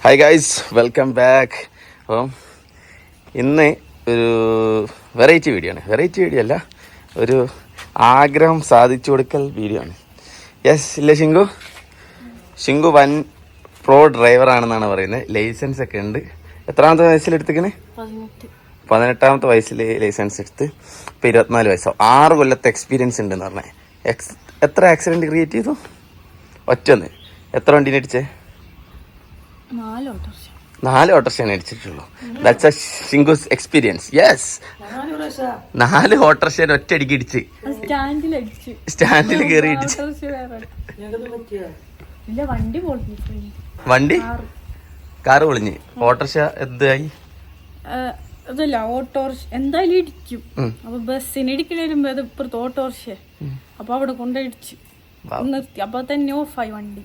Hi guys, welcome back. അപ്പം ഇന്ന് ഒരു വെറൈറ്റി വീഡിയോ അല്ല, ഒരു ആഗ്രഹം സാധിച്ചു കൊടുക്കൽ വീഡിയോ ആണ്. യെസ്, ഇല്ലേ ഷിങ്കു വൻ പ്രോ ഡ്രൈവർ ആണെന്നാണ് പറയുന്നത്. ലൈസൻസ് ഒക്കെ ഉണ്ട്. എത്രാമത്തെ വയസ്സിലെടുത്തിക്കണേ? 18ാമത്തെ വയസ്സിൽ ലൈസൻസ് എടുത്ത് ഇപ്പം 24 വയസ്സാവും. 6 കൊല്ലത്തെ എക്സ്പീരിയൻസ് ഉണ്ടെന്ന് പറഞ്ഞേ. എത്ര ആക്സിഡൻറ്റ് ക്രിയേറ്റ് ചെയ്തു? ഒറ്റന്ന്. എത്ര വണ്ടീനെ അടിച്ചേ? 4 ഓട്ടോറിക്ഷയാണ് അടിച്ചിട്ടുള്ളൂ. ദാറ്റ്സ് എ ഷിങ്കുസ് എക്സ്പീരിയൻസ്. യെസ്, 4 ഓട്ടോറിക്ഷ ഒറ്റയടിക്ക് ഇടിച്ച് സ്റ്റാൻഡിൽ കയറി ഇടിച്ച്. വണ്ടി കാറ് പൊളിഞ്ഞ്. ഓട്ടോറിക്ഷ എന്തായി? അതല്ല, ഓട്ടോറിക്ഷ എന്തായാലും ഇടിക്കും. അപ്പൊ ബസ്സിന് ഇടിക്കണ വരുമ്പോ അത് ഇപ്പുറത്ത് ഓട്ടോറിക്ഷ, അപ്പൊ അവിടെ കൊണ്ടിടിച്ചു നിർത്തി. അപ്പൊ തന്നെ ഓഫായി വണ്ടി.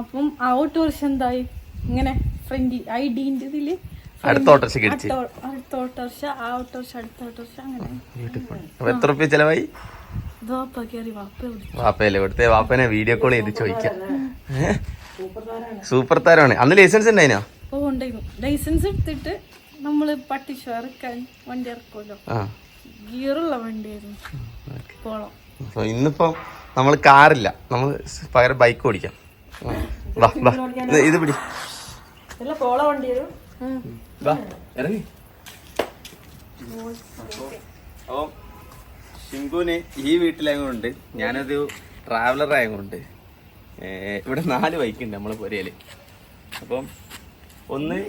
അപ്പം ആ ഓട്ടോറിക്ഷ എന്തായി, ഇങ്ങനെ ഫ്രണ്ട് ഐഡിന്റെ ഇതില് അടുത്ത ഓട്ടോറിക്ഷ അടുത്ത ഓട്ടോറിക്ഷ, ആ ഓട്ടോറിക്ഷ, അടുത്ത ഓട്ടോറിക്ഷ, അങ്ങനെ. എത്ര റുപ്യ ചെലവായി? വാപ്പയല്ലേ കൊടുത്തേ? വാപ്പനെ വീഡിയോ കോൾ ചെയ്ത് ചോദിക്കാം. സൂപ്പർ താരമാണ്. അന്ന് ലൈസൻസ് ഉണ്ടായിനോ? ഓ, ഉണ്ടായിരുന്നു. ലൈസൻസ് എടുത്തിട്ട് നമ്മള് പട്ടിഷ ഇറക്കാൻ വണ്ടി ഇറക്കുമല്ലോ, ഗിയറുള്ള വണ്ടിയായിരുന്നു. ഇന്നിപ്പം നമ്മള് കാറില്ല, നമ്മൾ പകരം ബൈക്ക് ഓടിക്കാം. ഇത് പിടി. ഇറങ്ങി. അപ്പം ഷിങ്കുവിന് ഈ വീട്ടിലായതുകൊണ്ട്, ഞാനൊരു ട്രാവലർ ആയതുകൊണ്ട് ഇവിടെ 4 ബൈക്കുണ്ട് നമ്മളെ പുരയില്. അപ്പം ഒന്ന്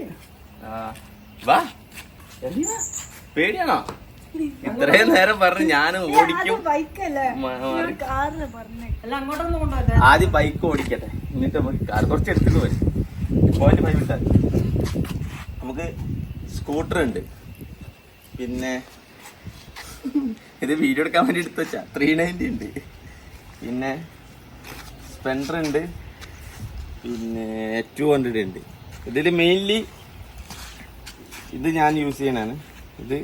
പേടിയാണോ? ഇത്രയും നേരം പറഞ്ഞു ഞാൻ ഓടിക്കും. ആദ്യം ബൈക്ക് ഓടിക്കട്ടെ, എന്നിട്ട് നമുക്ക് കാർ കുറച്ച് എടുത്തിട്ട് വരും. പോയിന്റ് 5 ഇട്ടാൽ നമുക്ക് സ്കൂട്ടർ ഉണ്ട്. പിന്നെ ഇത് വീഡിയോ എടുക്കാൻ വേണ്ടി എടുത്ത് വെച്ചാ 390 ഉണ്ട്. പിന്നെ സ്പെൻഡർ ഉണ്ട്. പിന്നെ 200 ഉണ്ട്. ഇതിൽ മെയിൻലി ഇത് ഞാൻ യൂസ് ചെയ്യണതാണ്. ഇത്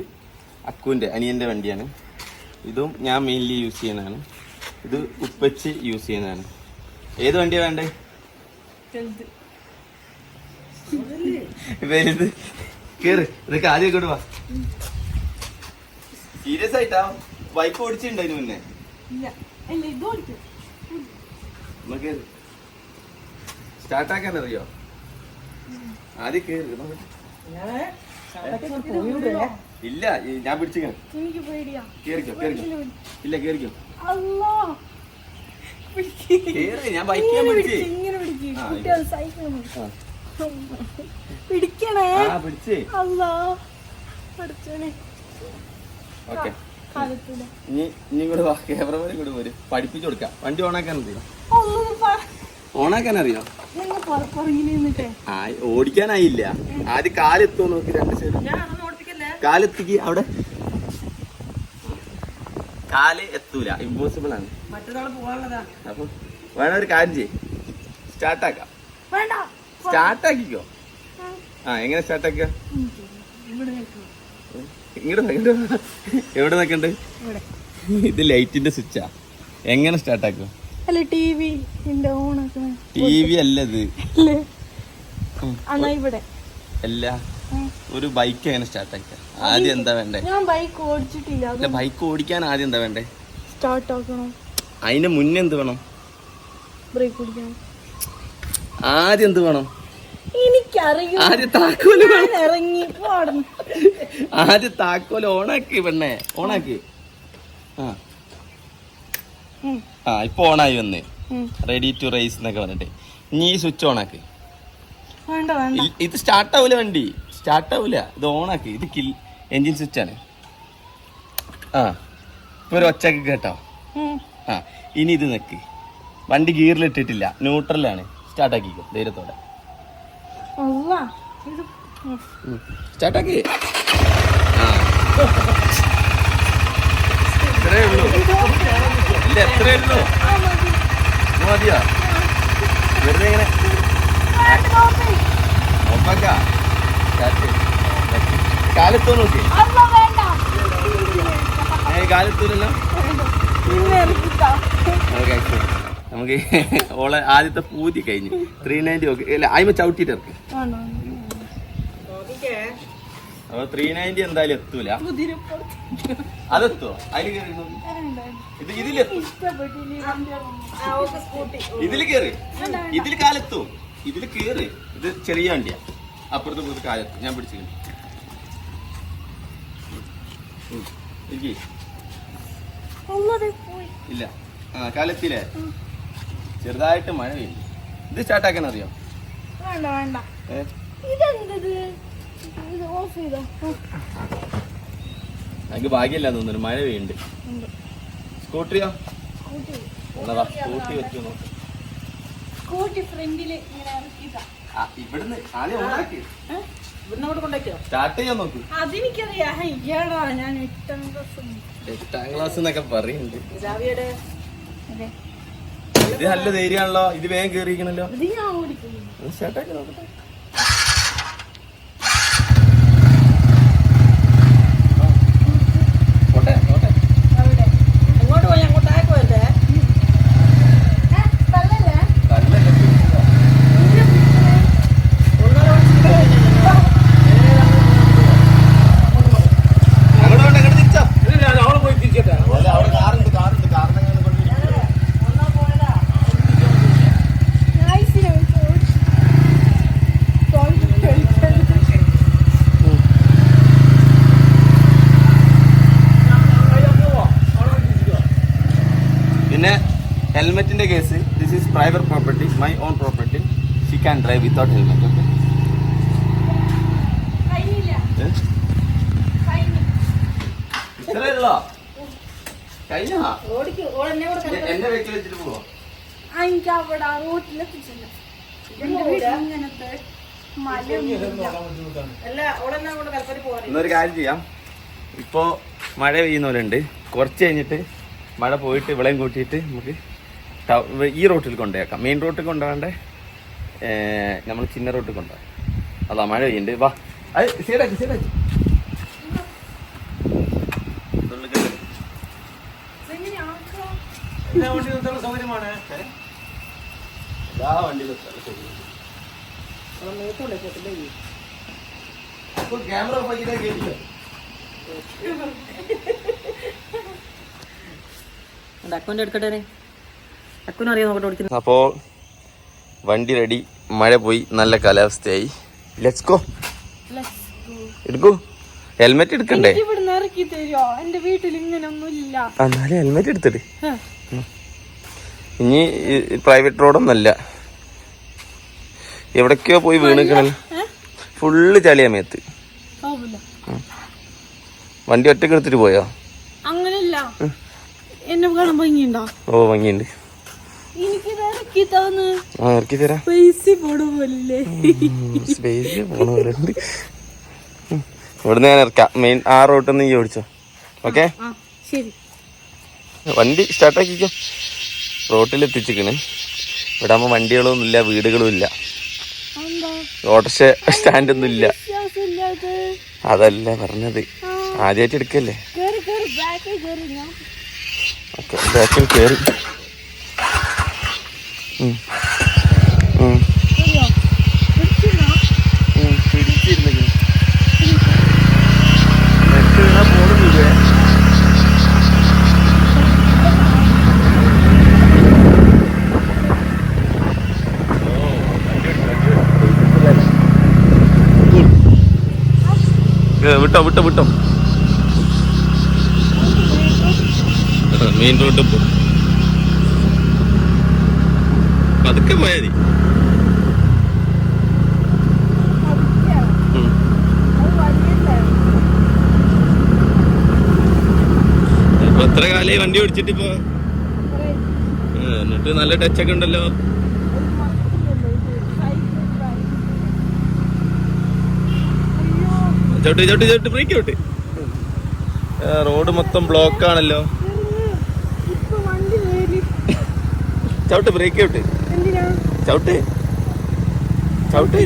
അക്കുവിൻ്റെ അനിയൻ്റെ വണ്ടിയാണ്. ഇതും ഞാൻ മെയിൻലി യൂസ് ചെയ്യണതാണ്. ഇത് ഉപ്പച്ച് യൂസ് ചെയ്യുന്നതാണ്. ഏത് വണ്ടിയാണ് വേണ്ടേ? വലുത്. കേറ്. ഇതൊക്കെ ആദ്യം ഇങ്ങോട്ട് വാ. സീരിയസ് ആയിട്ടാ? ബൈക്ക് ഓടിച്ചിട്ടുണ്ടായിരുന്നു മുന്നേ? നമുക്ക് സ്റ്റാർട്ടാക്കാൻ അറിയോ? ആദ്യം കേറ്. ഇല്ല, ഞാൻ പിടിച്ചിരിക്കണം. കേറിക്കോ. ഇല്ല, കേറിക്കോ. ഞാൻ ബൈക്ക് പിടിച്ചേ. ഓക്കെ, ഇനി കൂടെ വാ. ക്യാമറമാനും കൂടെ വരും. പഠിപ്പിച്ചു കൊടുക്കാം. വണ്ടി ഓണാക്കാൻ അറിയോ? ഓണാക്കാൻ അറിയോ? ഓടിക്കാനായില്ല. ആദ്യം കാലെത്തുമോ നോക്കി. 2 സൈഡ് കാലെത്തിക്ക്. അവിടെ കാല് എത്തൂല, ഇമ്പോസിബിൾ ആണ്. അപ്പൊ വേണം ഒരു കാര്യം ചെയ്യും, സ്റ്റാർട്ടാക്കാം. സ്റ്റാർട്ടാക്കിക്കോ. എങ്ങനെ സ്റ്റാർട്ടാക്കുക? ഇങ്ങോട്ട് എവിടെ നിൽക്കണ്ട്? ഇത് ലൈറ്റിന്റെ സ്വിച്ചാ. എങ്ങനെ സ്റ്റാർട്ടാക്കുക? ടി വി അല്ല ഇത്. അല്ല, ഒരു ബൈക്ക് എങ്ങനെ സ്റ്റാർട്ടാക്കുക? ആദ്യം എന്താ വേണ്ടേ? ബൈക്ക് ഓടിച്ചിട്ടില്ല. ബൈക്ക് ഓടിക്കാൻ ആദ്യം എന്താ വേണ്ടേ? സ്റ്റാർട്ട് ആക്കണം. അതിന്റെ മുന്നേ എന്ത് വേണം? ബ്രേക്ക് പിടിക്കണം. ആദ്യം എന്ത് വേണം? എനിക്കറിയാം. ആദ്യം താക്കോല് ഇറങ്ങി. ആദ്യം താക്കോല് ഓണാക്കി പെണ്ണേ, ഓണാക്കി. ഇപ്പൊ ഓണായി വന്ന് റെഡി ടു റേസ് എന്നൊക്കെ പറഞ്ഞിട്ട്. ഇനി ഈ സ്വിച്ച് ഓണാക്കി. ഇത് സ്റ്റാർട്ട് ആവൂല, വണ്ടി സ്റ്റാർട്ട് ആവൂല. ഇത് ഓണാക്കി. ഇത് എൻജിൻ സ്വിച്ചാണ്. ഇപ്പൊ ഒരു ഒച്ചക്ക് കേട്ടോ. ഇനി ഇത് നിക്ക്. വണ്ടി ഗിയറിലിട്ടിട്ടില്ല, ന്യൂട്രലാണ്. സ്റ്റാർട്ടാക്കിക്കോ ധൈര്യത്തോടെ. സ്റ്റാർട്ടാക്കി. ഇത്രേ ഉള്ളൂ. ഇല്ല, എത്രയേ ഉള്ളൂ. മതിയോ? വെറുതെ ഇങ്ങനെ നോക്കാം. കാലത്തോ നോക്കി. കാലത്തൂരല്ലോ. നമുക്ക് ഓളെ ആദ്യത്തെ പൂതി കഴിഞ്ഞു 390 ഓക്കെ അല്ല അയിമ ചവിട്ടിട്ട് ഇറക്ക്. അപ്പൊ 390 എന്തായാലും എത്തൂല. അതെത്തുവോ? അതില് കയറി ഇതിലെത്തും. ഇതില് കേറി ഇതില് കാലെത്തും. ഇതില് കേറി. ഇത് ചെറിയ വണ്ടിയാ. അപ്പുറത്ത് പോയിട്ട് കാലെത്തും. ഞാൻ പിടിച്ചിട്ടുണ്ട്. ഇല്ല കാലെത്തിയില്ലേ? ചെറുതായിട്ട് മഴ പെയ്യുന്നു. ഇത് സ്റ്റാർട്ടാക്കാൻ അറിയോ? എനിക്ക് ഭാഗ്യമില്ല തോന്നുന്നു. മഴ പെയ്യുന്നുണ്ട്. സ്കൂട്ടറിയോ? സ്കൂട്ടി വെച്ചു നോക്ക്. ഇവിടുന്ന് ആദ്യം ഉണ്ടാക്കി സ്റ്റാർട്ട് ചെയ്യാൻ നോക്ക്. എട്ടാം ക്ലാസ് എന്നൊക്കെ പറയുന്നുണ്ട്. ഇത് നല്ല ധൈര്യമാണല്ലോ. ഇത് വേഗം കേറിയിരിക്കണല്ലോ. സ്റ്റാർട്ടാക്കി നോക്കട്ടെ. പിന്നെ ഹെൽമെറ്റിന്റെ case, this is private property, my own property. She can drive without helmet. Okay, ഇത്രേ ഉള്ളോ? കഴിഞ്ഞ എന്നെ വെച്ച് വെച്ചിട്ട് പോവോ? എന്നൊരു കാര്യം ചെയ്യാം. ഇപ്പോ മഴ പെയ്യുന്നവരുണ്ട്. കുറച്ച് കഴിഞ്ഞിട്ട് മഴ പോയിട്ട് ഇവിളെയും കൂട്ടിയിട്ട് നമുക്ക് ഈ റോട്ടിൽ കൊണ്ടുപോയേക്കാം. മെയിൻ റോട്ടിൽ കൊണ്ടുപോകാണ്ട് നമ്മൾ ചിന്ന റോട്ടിൽ കൊണ്ടുപോകാം. അതാ മഴ പെയ്യുന്നുണ്ട്. വാ, അത് സൈഡാക്കി സൈഡാക്കി. സൗകര്യമാണ്. ക്യാമറ കേട്ടില്ല. അപ്പോ വണ്ടി റെഡി. മഴ പോയി, നല്ല കാലാവസ്ഥയായി. Let's go. എടുക്കൂ. ഹെൽമെറ്റ് എടുക്കണ്ടേ? എന്നാലും ഹെൽമെറ്റ് എടുത്തിട്ട്. ഇനി പ്രൈവറ്റ് റോഡൊന്നല്ല, എവിടേക്കോ പോയി വീണിക്കണല്ലോ. ഫുള്ള് ചളിയാ മേത്ത്. വണ്ടി ഒറ്റക്ക് എടുത്തിട്ട് പോയോ? അങ്ങനല്ല, എന്നെ കാണാൻ ഭംഗിയുണ്ടോ? ഓ, ഭംഗിയുണ്ട്. ഇറക്കി തരാം. ഇവിടുന്ന് ഞാൻ ഇറക്കാം. മെയിൻ ആ റോട്ടിൽ നിന്ന് ഈ ഓടിച്ചോ. ഓക്കെ, വണ്ടി സ്റ്റാർട്ടാക്കിക്കോ. റോട്ടിൽ എത്തിച്ചിക്കണ്. ഇവിടെ ആകുമ്പോ വണ്ടികളൊന്നും ഇല്ല, വീടുകളും ഇല്ല, ഓട്ടോറിക്ഷ സ്റ്റാൻഡൊന്നും ഇല്ല. അതല്ല പറഞ്ഞത്, ആദ്യമായിട്ട് എടുക്കല്ലേ. ഓക്കെ, ബാക്കിൽ കയറി. വിട്ടോ വിട്ടോ വിട്ടോ. മെയിൻ റോഡ് പതുക്കെ പോയാ മതി. ഇപ്പൊ എത്ര കാലമായി വണ്ടി ഓടിച്ചിട്ടിപ്പോ? എന്നിട്ട് നല്ല ടച്ചൊക്കെ ഉണ്ടല്ലോ. ചവിട്ടി ചവിട്ടി ചവിട്ടി ബ്രേക്ക് ചവിട്ടി. റോഡ് മൊത്തം ബ്ലോക്ക് ആണല്ലോ. ചവിട്ട്, ബ്രേക്ക് ചവിട്ട്, ചവിട്ട് ചവിട്ട്.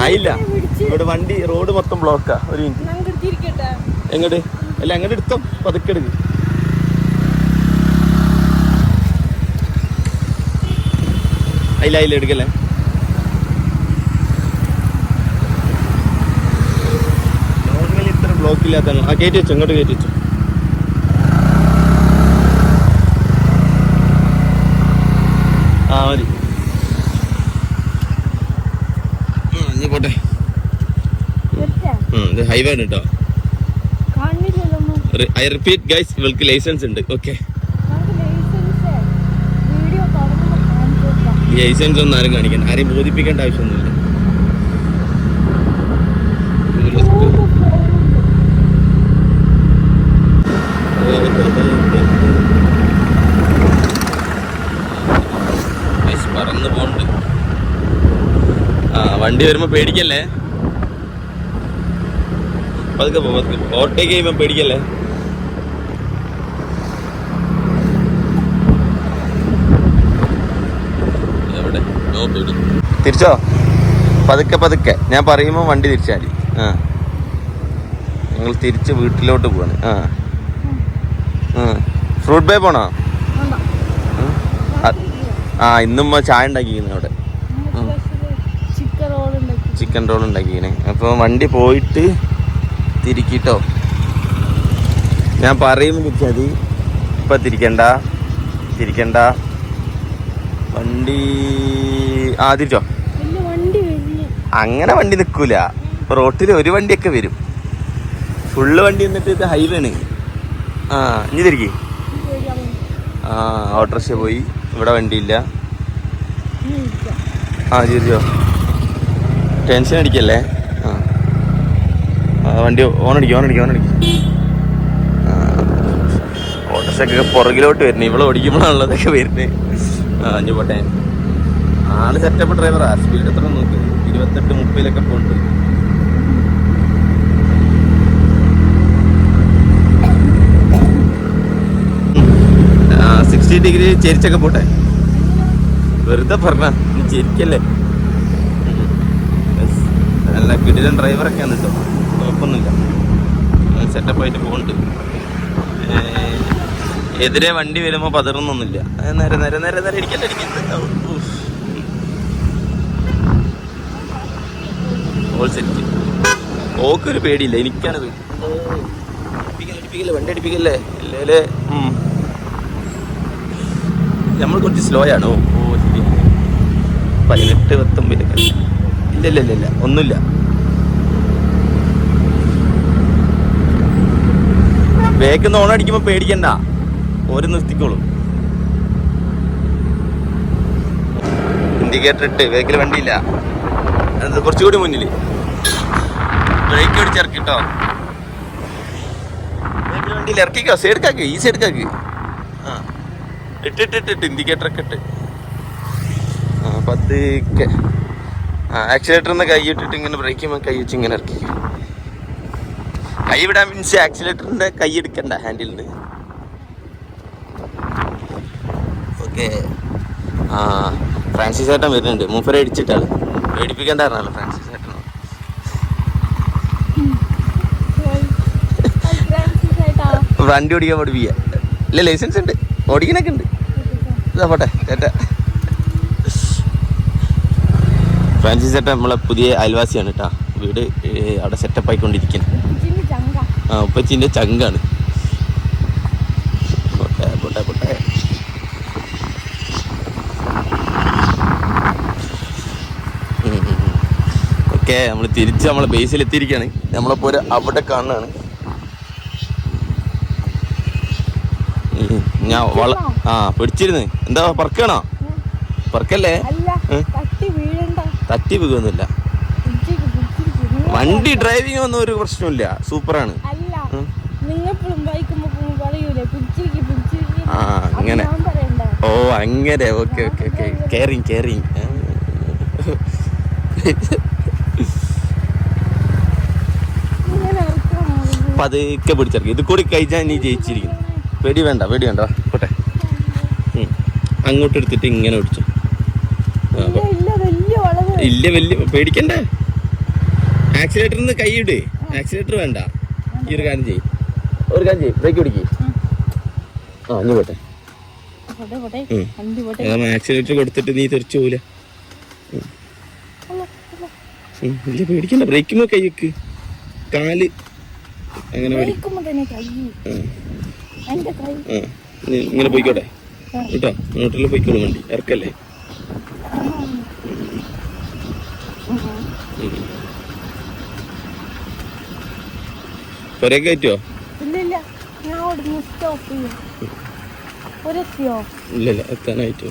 ആയില്ല, ഇവിടെ വണ്ടി റോഡ് മൊത്തം ബ്ലോക്കാ. ഒരു മിനിറ്റ്. എങ്ങോട്ട്? അല്ല, അങ്ങോട്ട് എടുത്തോ, പതുക്കെ എടുക്ക്. അതിൽ എടുക്കല്ലേ. നോർമലി ഇത്ര ബ്ലോക്ക് ഇല്ലാത്ത കയറ്റി വെച്ചു, ഇങ്ങോട്ട് കയറ്റി വെച്ചു. ആ മതി. ഇനി പോട്ടെ. ഹൈവേ ആണ് കേട്ടോ. ഐ റിപ്പീറ്റ് ഗൈസ്, ഇവൾക്ക് ലൈസൻസ് ഉണ്ട്. ഓക്കെ, ലൈസൻസ് ഒന്നും ആരും കാണിക്കണ്ട, ആരെയും ബോധിപ്പിക്കേണ്ട ആവശ്യമൊന്നുമില്ല. പറന്ന് പോണ്ട്. ആ വണ്ടി വരുമ്പോ പേടിക്കല്ലേ, പതുക്കെ പോ, പതുക്കെ ഓവർടേക്ക് ചെയ്യുമ്പോ പേടിക്കല്ലേ. എവിടെ നോ പേടി. തിരിച്ചോ, പതുക്കെ പതുക്കെ ഞാൻ പറയുമ്പോ വണ്ടി തിരിച്ചാൽ മതി. ആ ഞങ്ങൾ തിരിച്ച് വീട്ടിലോട്ട് പോവാണ്. ഫ്രൂട്ട് ബേ പോണോ? ആ ഇന്നും ചായ ഉണ്ടാക്കിക്കുന്നു അവിടെ, ചിക്കൻ റോൾ ഉണ്ടാക്കിക്കണേ. അപ്പോൾ വണ്ടി പോയിട്ട് തിരിക്കിട്ടോ, ഞാൻ പറയുമ്പോൾ തിരിച്ചാൽ മതി. ഇപ്പം തിരിക്കണ്ട വണ്ടി. ആ തിരിച്ചോ. അങ്ങനെ വണ്ടി നിൽക്കൂല, റോട്ടിൽ ഒരു വണ്ടിയൊക്കെ വരും. ഫുള്ള് വണ്ടി എന്നിട്ട് ഇത് ഹൈവേ ആണ്. ആ ഇനി തിരിക്കി. ആ ഓട്ടോറിക്ഷ പോയി, ഇവിടെ വണ്ടിയില്ല. ആ തിരിച്ചോ, ടെൻഷൻ അടിക്കല്ലേ. ആ വണ്ടി ഓണടിക്കും. ഓട്ടോറിക്ഷയൊക്കെ പുറകിലോട്ട് വരുന്നത്, ഇവിടെ ഓടിക്കുമ്പോഴാണുള്ളതൊക്കെ വരുന്നത്. ആ അഞ്ഞു പോട്ടെ. ആള് സെറ്റപ്പ് ഡ്രൈവറാ. സ്പീഡ് എത്ര നോക്ക്, 28-30 പോകുന്നുണ്ട്. ആ 60 ഡിഗ്രി ചെരിച്ചൊക്കെ പോട്ടെ. വെറുതെ പറഞ്ഞ ചെരിക്കല്ലേ. നല്ല കിടിലൻ ഡ്രൈവറൊക്കെയാണ് കേട്ടോ, കുഴപ്പമൊന്നുമില്ല. സെറ്റപ്പായിട്ട് പോകുന്നുണ്ട്. എതിരെ വണ്ടി വരുമ്പോൾ പതറുന്നൊന്നുമില്ല. നേരെ ഇടിക്കല്ലേ. All set. ഓക്കൊരു പേടിയില്ല, എനിക്കാണ് പേടി. വണ്ടി അടിപ്പിക്കല്ലേ. അല്ലേ നമ്മൾ കുറച്ച് സ്ലോ ആണ്. ഓ ശരി, 18-19 ഇല്ല ഒന്നുമില്ല. വേഗം ഓൺ അടിക്കുമ്പോ പേടിക്കണ്ട, ഓര് നിർത്തിക്കോളും. ഇൻഡിക്കേറ്റർ ഇട്ട് വേഗിൽ വണ്ടിയില്ല, അത് കുറച്ചുകൂടി മുന്നിൽ. ബ്രേക്ക് അടിച്ച് ഇറക്കിട്ടോ, വേഗിൽ വണ്ടിയിൽ ഇറക്കിക്കോ. സൈഡ്ക്കാക്ക്, ഈ സൈഡ്ക്കാക്ക്. ആ ഇട്ടിട്ട് ഇൻഡിക്കേറ്റർ ഒക്കെ ഇട്ട് പതുക്കെ. ആക്സിലേറ്ററിന്ന് കൈ ഇട്ടിട്ട് ഇങ്ങനെ ബ്രേക്ക് കൈ വെച്ച് ഇങ്ങനെ ഇറക്കി. കൈ വിടാൻ മീൻസ് ആക്സിലേറ്ററിന്റെ കൈ എടുക്കണ്ട, ഹാൻഡിലിന്. ഓക്കെ. ആ ഫ്രാൻസിസ് ചേട്ടൻ വരുന്നുണ്ട്, മൂപ്പരെ അടിച്ചിട്ടാണ്. പേടിപ്പിക്കണ്ടായിരുന്നല്ലോ ഫ്രാൻസിസ് ചേട്ടനോ. വണ്ടി ഓടിക്കാൻ പഠിപ്പിക്കുക. ഇല്ല ലൈസൻസ് ഉണ്ട്, ഓടിക്കാനൊക്കെ ഉണ്ട്. ഇതാ പോട്ടെ ചേട്ടാ. ഫ്രാൻസിസ് ചേട്ടൻ നമ്മളെ പുതിയ അയൽവാസിയാണ് കേട്ടോ. വീട് അവിടെ സെറ്റപ്പ് ആയിക്കൊണ്ടിരിക്കുന്നത്. ആ ഉപ്പച്ചിൻ്റെ ചങ്കാണ്. പോട്ടെ. ഓക്കെ, നമ്മൾ തിരിച്ച് നമ്മളെ ബേസിൽ എത്തിയിരിക്കുകയാണ്. നമ്മളപ്പോൾ ഒരു അവിടെ കാണുന്നതാണ്. ഞാൻ പിടിച്ചിരുന്ന്. എന്താ പറക്കണോ? പറക്കല്ലേ, തട്ടി വീകൊന്നുമില്ല. വണ്ടി ഡ്രൈവിംഗ് ഒന്നും ഒരു പ്രശ്നമില്ല, സൂപ്പറാണ്. ആ അങ്ങനെ. ഓ അങ്ങനെ. ഓക്കെ. കെയറിങ്. പതുക്കെ പിടിച്ചിറക്കി. ഇത് കൂടി കഴിച്ചാൽ നീ ജയിച്ചിരിക്കുന്നു. പേടി വേണ്ട പോട്ടെ. അങ്ങോട്ട് എടുത്തിട്ട് ഇങ്ങനെ ഓടിച്ചു. ഇല്ല വലിയ പേടിക്കണ്ടേ. ആക്സിലേറ്ററിന്ന് കൈയിട്. ആക്സിലേറ്റർ വേണ്ട. ഈ ഒരു കാര്യം ചെയ്യും, ബ്രേക്ക് പിടിക്ക്. ആ ഇനി പോട്ടെ. ആക്സിലേറ്റർ കൊടുത്തിട്ട് നീ തെറിച്ചു പോവില്ല. ഇല്ല പേടിക്കണ്ട, ബ്രേക്കുമ്പോ കൈ വെക്ക്, കാല് അങ്ങനെ ഇങ്ങനെ പോയിക്കോട്ടെ കേട്ടോ. നോട്ടിൽ പോയിക്കോളൂ, വണ്ടി ഇറക്കല്ലേ. പൊരേ കയറ്റോ? ഇല്ലല്ല, എത്താനായിട്ടോ.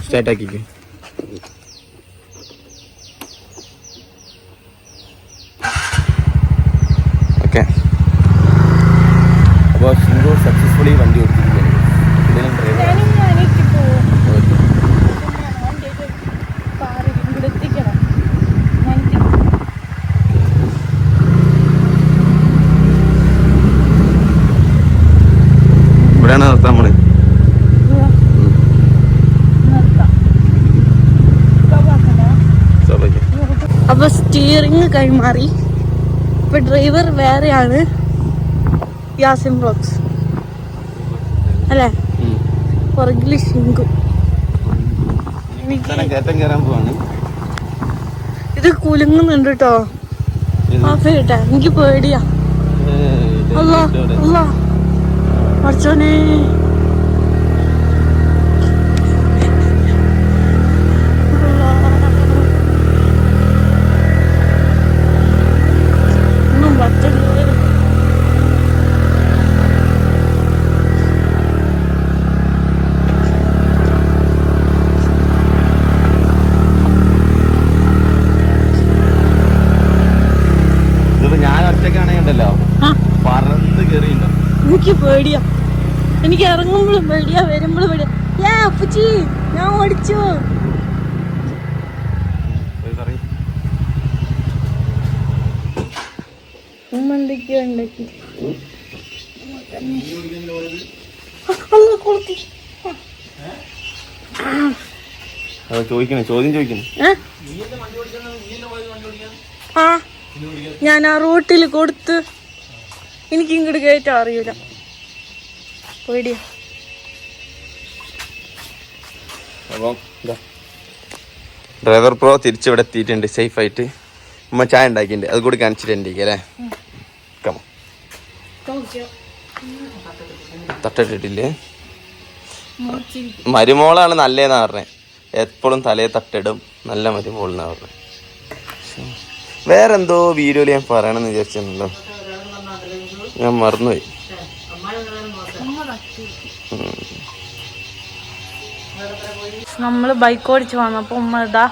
സ്റ്റാർട്ടാക്കിക്കോ. ഓക്കെ, അപ്പോൾ സിംഗോ സക്സസ്ഫുള്ളി വണ്ടി ഓടിച്ചിരിക്കുകയാണ്. ഇവിടെയാണ് നിർത്താൻ നമ്മള്. അപ്പൊ സ്റ്റിയറിംഗ് കൈമാറി. ഇപ്പൊ ഡ്രൈവർ വേറെയാണ്, യാസിൻ ബ്ലോഗ്സ് അല്ലേ, പുറകില് ഷിങ്കു. ഇത് കുലുങ്ങുന്നുണ്ട് കേട്ടോ. ആ പേട്ടാ, എനിക്ക് പേടിയാ. അല്ലാ അല്ലാ മറിച്ചോനെ. എനിക്ക് പേടിയാ, എനിക്ക് ഇറങ്ങുമ്പോഴും പേടിയാ, വരുമ്പോഴും പേടിയാ. അപ്പച്ചി ഞാൻ ഓടിച്ചു. ഉമ്മ എന്തൊക്കെയോ ഉണ്ടാക്കി. ആ ഞാൻ ആ റോട്ടിൽ കൊടുത്ത് എനിക്ക് ഇങ്ങോട്ട് കയറ്റാൻ അറിയൂല, പേടിയാ. അപ്പം ഡ്രൈവർ പ്രോ തിരിച്ചിവിടെ എത്തിയിട്ടുണ്ട് സേഫ് ആയിട്ട്. ഉമ്മ ചായ ഉണ്ടാക്കിയിട്ടുണ്ട്, അത് കൂടി കാണിച്ചിട്ടുണ്ട് അല്ലേ. തട്ടിട്ടില്ലേ? മരുമോളാണ് നല്ലതെന്നാ പറഞ്ഞേ, എപ്പോഴും തലയെ തട്ടിടും, നല്ല മരുമോളെന്നാ പറഞ്ഞത്. വേറെന്തോ വീഡിയോയിൽ ഞാൻ പറയണമെന്ന് വിചാരിച്ചല്ലോ, ഞാൻ മറന്നുപോയി. നമ്മള് ബൈക്ക് ഓടിച്ച് വന്നപ്പോ ഉമ്മ ഇതാ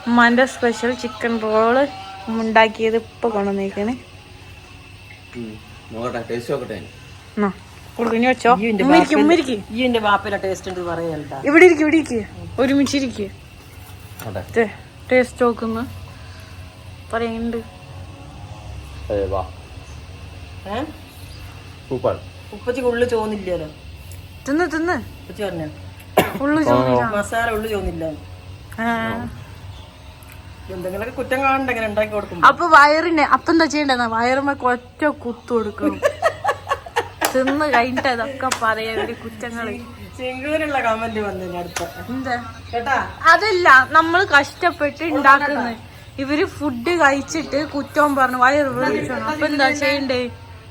ഉമ്മാന്റെ സ്പെഷ്യൽ ചിക്കൻ റോള് ഉണ്ടാക്കിയത് ഇപ്പൊ കൊണ്ടുവന്നേക്കാണ്. ഇവിടെ ഇരിക്കും, ഒരുമിച്ചിരിക്കുക, ടേസ്റ്റ് നോക്കുന്നു പറയുന്നുണ്ട്. ഉപ്പച്ചിക്ക് ഉള്ളു ചോന്നില്ലല്ലോ, തിന്ന് തിന്ന് ഉപ്പച്ചി പറഞ്ഞ മസാല ഉള്ളു ചോന്നില്ല. എന്തെങ്കിലുമൊക്കെ കുറ്റം കാണണ്ട ഇങ്ങനെ ഉണ്ടാക്കി കൊടുക്കും. അപ്പൊ വയറിന് അപ്പൊ എന്താ ചെയ്യണ്ടെന്നാ, വയറുമ്മ ഒറ്റ കുത്തു കൊടുക്കണം. തിന്ന് കഴിഞ്ഞിട്ട് അതൊക്കെ പറയാ ഒരു കുറ്റങ്ങള്. സിംഗൂരിലുള്ള കമന്റ് വന്നു അടുത്ത എന്താ കേട്ടാ, അതല്ല നമ്മള് കഷ്ടപ്പെട്ട് ഉണ്ടാക്കുന്നത്. ഇവര് ഫുഡ് കഴിച്ചിട്ട് കുറ്റവും പറഞ്ഞു വയറ് വേദിച്ചു. അപ്പൊ എന്താ ചെയ്യണ്ടേ,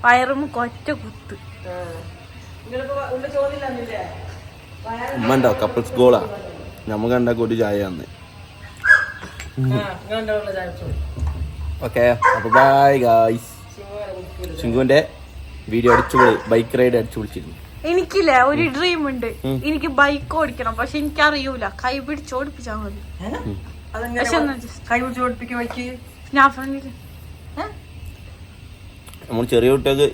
വയറുമ്മ ഒറ്റ കുത്ത്. ഉമ്മ ഉണ്ടോ കപ്പിൾസ് ഗോളാ, നമുക്ക് ഉണ്ടാക്കി ഒരു ചായ തന്ന്. ഓക്കെ, അപ്പൊ ബൈ ഗായ്സ്. ശിങ്കുവിന്റെ വീഡിയോ അടിച്ചുപൊളി, ബൈക്ക് റൈഡ് അടിച്ചു വിളിച്ചിരുന്നു. എനിക്കില്ലേ ഒരു ഡ്രീം ഉണ്ട്, എനിക്ക് ബൈക്ക് ഓടിക്കണം. പക്ഷെ എനിക്കറിയൂല, കൈ പിടിച്ച് ഓടിപ്പിച്ചാ മതി. കൈ പിടിച്ച് ഓടിപ്പിക്കും ബൈക്ക്. ഞാൻ ഫ്രണ്ടില് നമ്മൾ ചെറിയ കുട്ടികൾക്ക്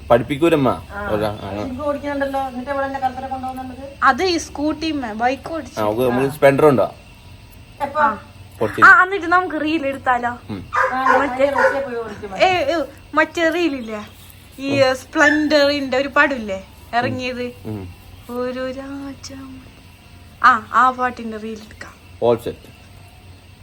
പഠിപ്പിക്കൂലമ്മ. അത് ഈ സ്കൂട്ടി ബൈക്ക് ഓടിച്ചു. സ്പെൻഡർ ഉണ്ടോ? എന്നിട്ട് നമുക്ക് റീൽ എടുത്താലോ? മറ്റേ റീലില്ലേ, ഈ സ്പ്ലെൻഡറിന്റെ ഒരു പടമില്ലേ ഇറങ്ങിയത്, ഒരു രാജ, ആ പാട്ടിന്റെ റീൽ എടുക്കാം.